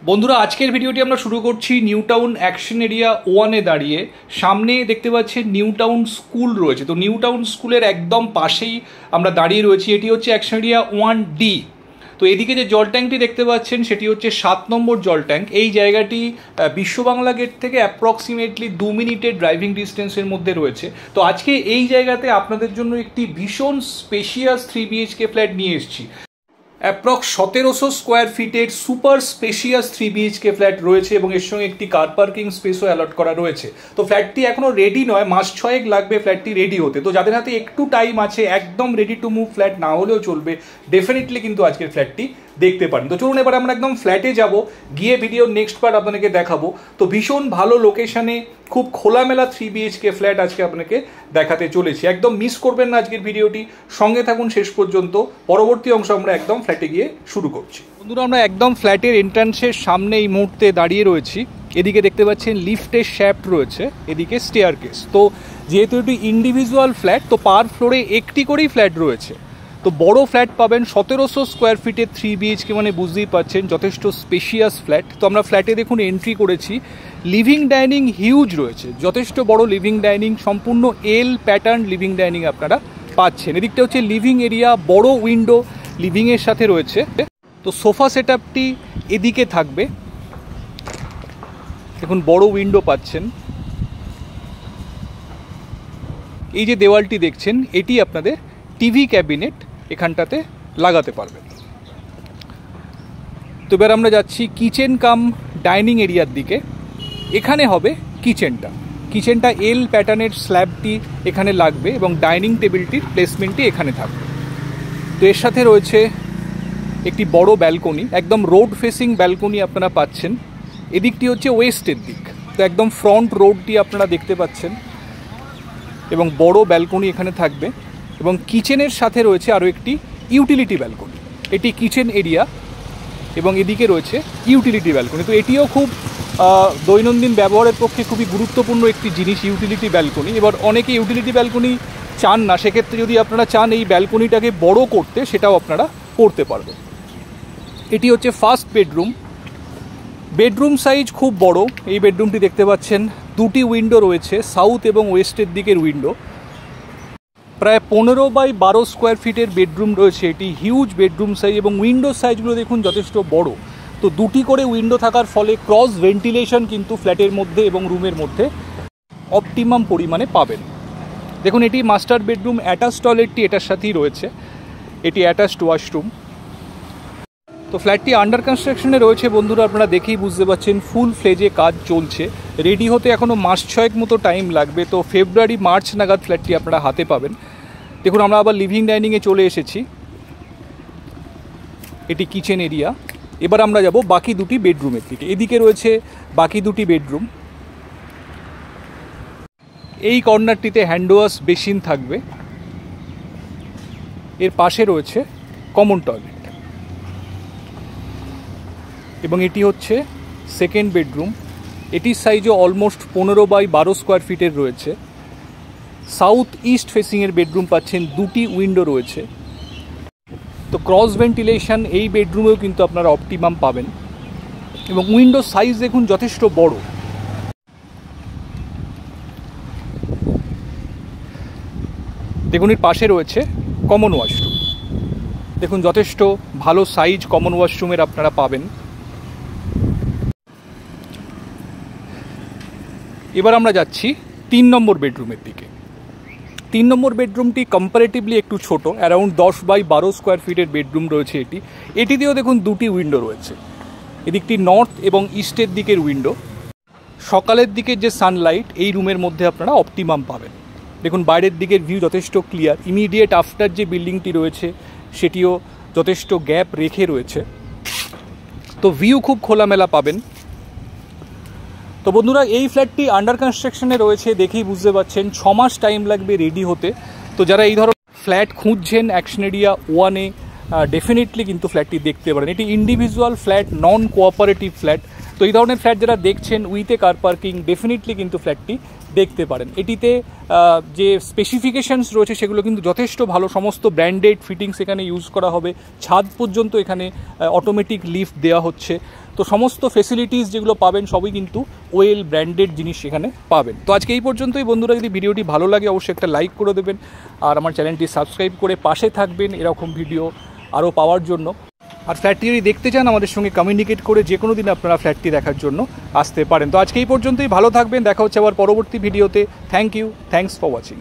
বন্ধুরা আজকের ভিডিওটি আমরা শুরু করছি নিউ টাউন অ্যাকশন এরিয়া 1-এ দাঁড়িয়ে। সামনে দেখতে পাচ্ছেন নিউ টাউন স্কুল রয়েছে, তো নিউ টাউন স্কুলের একদম পাশেই আমরা দাঁড়িয়ে রয়েছি। এটি হচ্ছে অ্যাকশন এরিয়া 1D। তো এদিকে যে জল ট্যাঙ্কটি দেখতে পাচ্ছেন সেটি হচ্ছে 7 নম্বর জল ট্যাঙ্ক। এই জায়গাটি বিশ্ব বাংলা গেট থেকে অ্যাপ্রক্সিমেটলি 2 মিনিটের ড্রাইভিং ডিস্টেন্সের মধ্যে রয়েছে। তো আজকে এই জায়গাতে আপনাদের জন্য একটি ভীষণ স্পেশিয়াস 3 BHK ফ্ল্যাট নিয়ে এসেছি। অ্যাপ্রক্স 1700 স্কোয়ার ফিটের সুপার স্পেশিয়াস 3 BHK ফ্ল্যাট রয়েছে এবং এর সঙ্গে একটি কার পার্কিং স্পেসও অ্যালট করা রয়েছে। তো ফ্ল্যাটটি এখনও রেডি নয়, মাস 6 লাগবে ফ্ল্যাটটি রেডি হতে। তো যাদের হাতে একটু টাইম আছে, একদম রেডি টু মুভ ফ্ল্যাট না হলেও চলবে, ডেফিনেটলি কিন্তু আজকের ফ্ল্যাটটি দেখতে পারেন। তো চলুন এবার আমরা একদম ফ্ল্যাটে যাব, গিয়ে ভিডিওর নেক্সট পার্ট আপনাদেরকে দেখাবো। তো ভীষণ ভালো লোকেশানে খুব খোলামেলা 3 BHK ফ্ল্যাট আজকে আপনাকে দেখাতে চলেছি। একদম মিস করবেন না আজকের ভিডিওটি, সঙ্গে থাকুন শেষ পর্যন্ত। পরবর্তী অংশ আমরা একদম ফ্ল্যাটে গিয়ে শুরু করছি। বন্ধুরা আমরা একদম ফ্ল্যাটের এন্ট্রান্সের সামনে এই মুহূর্তে দাঁড়িয়ে রয়েছি। এদিকে দেখতে পাচ্ছেন লিফটের শ্যাফট রয়েছে, এদিকে স্টেয়ারকেস। তো যেহেতু এটি ইন্ডিভিজুয়াল ফ্ল্যাট, তো পার ফ্লোরে একটি করেই ফ্ল্যাট রয়েছে। তো বড় ফ্ল্যাট পাবেন 1700 স্কোয়ার ফিটের 3 BHK, মানে বুঝতেই পারছেন যথেষ্ট স্পেশিয়াস ফ্ল্যাট। তো আমরা ফ্ল্যাটে দেখুন এন্ট্রি করেছি, লিভিং ডাইনিং হিউজ রয়েছে, যথেষ্ট বড় লিভিং ডাইনিং, সম্পূর্ণ এল প্যাটার্ন লিভিং ডাইনিং আপনারা পাচ্ছেন। এদিকটা হচ্ছে লিভিং এরিয়া, বড় উইন্ডো লিভিংয়ের সাথে রয়েছে। তো সোফা সেটআপটি এদিকে থাকবে, দেখুন বড় উইন্ডো পাচ্ছেন। এই যে দেওয়ালটি দেখছেন এটি আপনাদের টিভি ক্যাবিনেট এখানটাতে লাগাতে পারবেন। তো এবার আমরা যাচ্ছি কিচেন কাম ডাইনিং এরিয়ার দিকে। এখানে হবে কিচেনটা এল প্যাটার্নের স্ল্যাবটি এখানে লাগবে এবং ডাইনিং টেবিলটির প্লেসমেন্টটি এখানে থাকবে। তো এর সাথে রয়েছে একটি বড় ব্যালকনি, একদম রোড ফেসিং ব্যালকনি আপনারা পাচ্ছেন। এদিকটি হচ্ছে ওয়েস্টের দিক, তো একদম ফ্রন্ট রোডটি আপনারা দেখতে পাচ্ছেন এবং বড় ব্যালকনি এখানে থাকবে। এবং কিচেনের সাথে রয়েছে আরও একটি ইউটিলিটি ব্যালকনি। এটি কিচেন এরিয়া এবং এদিকে রয়েছে ইউটিলিটি ব্যালকনি। তো এটিও খুব দৈনন্দিন ব্যবহারের পক্ষে খুবই গুরুত্বপূর্ণ একটি জিনিস, ইউটিলিটি ব্যালকনি। এবার অনেকে ইউটিলিটি ব্যালকনি চান না, সেক্ষেত্রে যদি আপনারা চান এই ব্যালকনিটাকে বড় করতে, সেটাও আপনারা করতে পারবেন। এটি হচ্ছে ফার্স্ট বেডরুম সাইজ খুব বড়। এই বেডরুমটি দেখতে পাচ্ছেন, দুটি উইন্ডো রয়েছে, সাউথ এবং ওয়েস্টের দিকের উইন্ডো। প্রায় 15x12 স্কোয়ার ফিটের বেডরুম রয়েছে, এটি হিউজ বেডরুম সাইজ এবং উইন্ডো সাইজগুলো দেখুন যথেষ্ট বড়। তো দুটি করে উইন্ডো থাকার ফলে ক্রস ভেন্টিলেশন কিন্তু ফ্ল্যাটের মধ্যে এবং রুমের মধ্যে অপটিমাম পরিমাণে পাবেন। দেখুন এটি মাস্টার বেডরুম, অ্যাটাচ টয়লেটটি এটার সাথেই রয়েছে, এটি অ্যাটাচড ওয়াশরুম। তো ফ্ল্যাটটি আন্ডার কনস্ট্রাকশনে রয়েছে বন্ধুরা, আপনারা দেখেই বুঝতে পারছেন ফুল ফ্লেজে কাজ চলছে। রেডি হতে এখনও মাস 6 মতো টাইম লাগবে। তো ফেব্রুয়ারি মার্চ নাগাদ ফ্ল্যাটটি আপনারা হাতে পাবেন। দেখুন আমরা আবার লিভিং ডাইনিংয়ে চলে এসেছি, এটি কিচেন এরিয়া। এবার আমরা যাব বাকি দুটি বেডরুমের দিকে। এদিকে রয়েছে বাকি দুটি বেডরুম। এই কর্নারটিতে হ্যান্ড ওয়াশ বেসিন থাকবে, এর পাশে রয়েছে কমন টয়লেট এবং এটি হচ্ছে সেকেন্ড বেডরুম। এটির সাইজও অলমোস্ট 15x12 স্কোয়ার ফিটের রয়েছে। সাউথ ইস্ট ফেসিংয়ের বেডরুম পাচ্ছেন, দুটি উইন্ডো রয়েছে। তো ক্রস ভেন্টিলেশন এই বেডরুমেও কিন্তু আপনারা অপটিমাম পাবেন এবং উইন্ডো সাইজ দেখুন যথেষ্ট বড়। দেখুন এর পাশে রয়েছে কমন ওয়াশরুম, দেখুন যথেষ্ট ভালো সাইজ কমন ওয়াশরুমের আপনারা পাবেন। এবার আমরা যাচ্ছি 3 নম্বর বেডরুমের দিকে। 3 নম্বর বেডরুমটি কম্পারেটিভলি একটু ছোট, অ্যারাউন্ড 10x12 স্কোয়ার ফিটের বেডরুম রয়েছে এটিতেও দেখুন দুটি উইন্ডো রয়েছে, এদিকটি নর্থ এবং ইস্টের দিকের উইন্ডো। সকালের দিকের যে সানলাইট এই রুমের মধ্যে আপনারা অপটিমাম পাবেন। দেখুন বাইরের দিকের ভিউ যথেষ্ট ক্লিয়ার। ইমিডিয়েট আফটার যে বিল্ডিংটি রয়েছে সেটিও যথেষ্ট গ্যাপ রেখে রয়েছে, তো ভিউ খুব খোলামেলা পাবেন। তো বন্ধুরা এই ফ্ল্যাটটি আন্ডার কনস্ট্রাকশনে রয়েছে, দেখেই বুঝতে পারছেন 6 মাস টাইম লাগবে রেডি হতে। তো যারা এই ধরনের ফ্ল্যাট খুঁজছেন অ্যাকশন এরিয়া 1-এ, ডেফিনেটলি কিন্তু ফ্ল্যাটটি দেখতে পারেন। এটি ইন্ডিভিজুয়াল ফ্ল্যাট, নন কোঅপারেটিভ ফ্ল্যাট। তো এই ধরনের ফ্ল্যাট যারা দেখছেন with a car parking, definitely কিন্তু ফ্ল্যাটটি দেখতে পারেন। এটিতে যে স্পেসিফিকেশনস রয়েছে সেগুলো কিন্তু যথেষ্ট ভালো, সমস্ত ব্র্যান্ডেড ফিটিংস এখানে ইউজ করা হবে। ছাদ পর্যন্ত এখানে অটোমেটিক লিফট দেওয়া হচ্ছে। তো সমস্ত ফেসিলিটিস যেগুলো পাবেন সবই কিন্তু ওয়েল ব্র্যান্ডেড জিনিস সেখানে পাবেন। তো আজকে এই পর্যন্তই বন্ধুরা, যদি ভিডিওটি ভালো লাগে অবশ্যই একটা লাইক করে দেবেন আর আমার চ্যানেলটি সাবস্ক্রাইব করে পাশে থাকবেন এরকম ভিডিও আরও পাওয়ার জন্য। আর ফ্ল্যাটটি যদি দেখতে চান আমাদের সঙ্গে কমিউনিকেট করে যে কোনো দিন আপনারা ফ্ল্যাটটি দেখার জন্য আসতে পারেন। তো আজকে এই পর্যন্তই, ভালো থাকবেন, দেখা হচ্ছে আবার পরবর্তী ভিডিওতে। Thank you, thanks for watching.